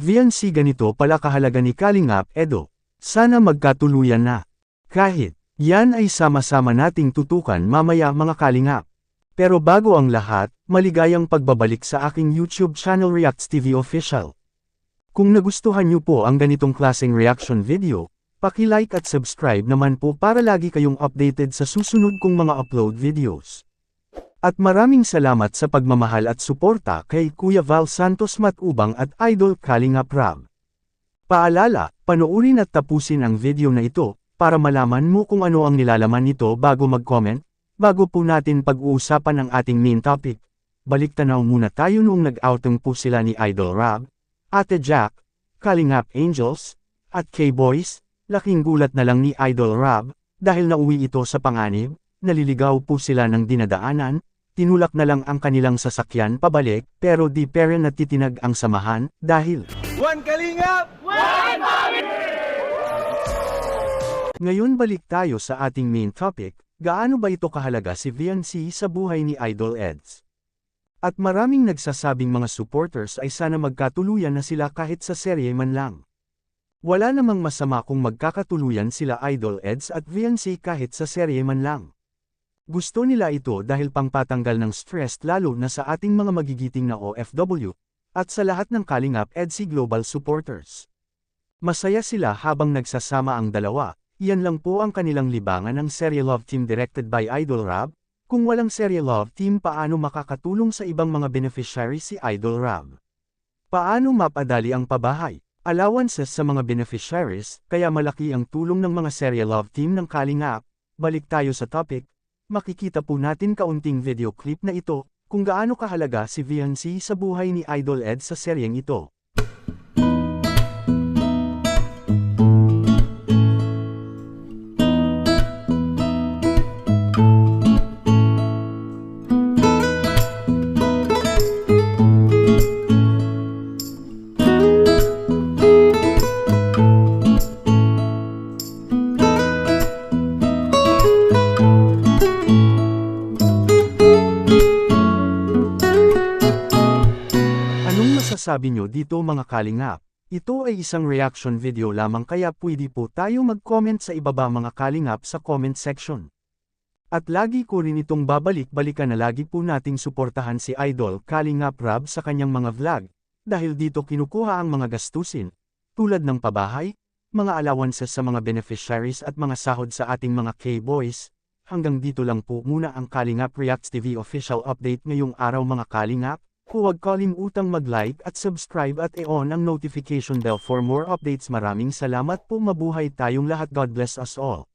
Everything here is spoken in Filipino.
VNC ganito pala kahalaga ni Kalingap Edo. Sana magkatuluyan na. Kahit, yan ay sama-sama nating tutukan mamaya mga Kalingap. Pero bago ang lahat, maligayang pagbabalik sa aking YouTube channel Reacts TV Official. Kung nagustuhan niyo po ang ganitong klaseng reaction video, paki-like at subscribe naman po para lagi kayong updated sa susunod kong mga upload videos. At maraming salamat sa pagmamahal at suporta kay Kuya Val Santos Matubang at Idol Kalingap Rab. Paalala, panoorin at tapusin ang video na ito, para malaman mo kung ano ang nilalaman nito bago mag-comment, bago po natin pag-uusapan ang ating main topic. Baliktanaw muna tayo noong nag-outing po sila ni Idol Rab, Ate Jack, Kalingap Angels, at K-Boys. Laking gulat na lang ni Idol Rab, dahil nauwi ito sa panganib, naliligaw po sila ng dinadaanan, tinulak na lang ang kanilang sasakyan pabalik, pero di pera natitinag ang samahan, dahil One Kalingap! One Family! Ngayon balik tayo sa ating main topic, gaano ba ito kahalaga si VNC sa buhay ni Idol Eds? At maraming nagsasabing mga supporters ay sana magkatuluyan na sila kahit sa serye man lang. Wala namang masama kung magkakatuluyan sila Idol Eds at VNC kahit sa serye man lang. Gusto nila ito dahil pangpatanggal ng stress lalo na sa ating mga magigiting na OFW, at sa lahat ng Kalingap EDC Global supporters. Masaya sila habang nagsasama ang dalawa, iyan lang po ang kanilang libangan ng serye Love Team directed by Idol Rab. Kung walang serye Love Team paano makakatulong sa ibang mga beneficiaries si Idol Rab? Paano mapadali ang pabahay? Allowances sa mga beneficiaries, kaya malaki ang tulong ng mga serye Love Team ng Kalingap. Balik tayo sa topic, makikita po natin kaunting video clip na ito, kung gaano kahalaga si VNC sa buhay ni Idol Ed sa seryeng ito. Sabi nyo dito mga Kalingap, ito ay isang reaction video lamang kaya pwede po tayo mag-comment sa ibaba mga Kalingap sa comment section. At lagi ko rin itong babalik-balikan na lagi po nating suportahan si Idol Kalingap Rab sa kanyang mga vlog, dahil dito kinukuha ang mga gastusin, tulad ng pabahay, mga allowances sa mga beneficiaries at mga sahod sa ating mga K-Boys. Hanggang dito lang po muna ang Kalingap Reacts TV official update ngayong araw mga Kalingap. Huwag kalimutang mag-like at subscribe at i-on ang notification bell for more updates. Maraming salamat po, mabuhay tayong lahat. God bless us all.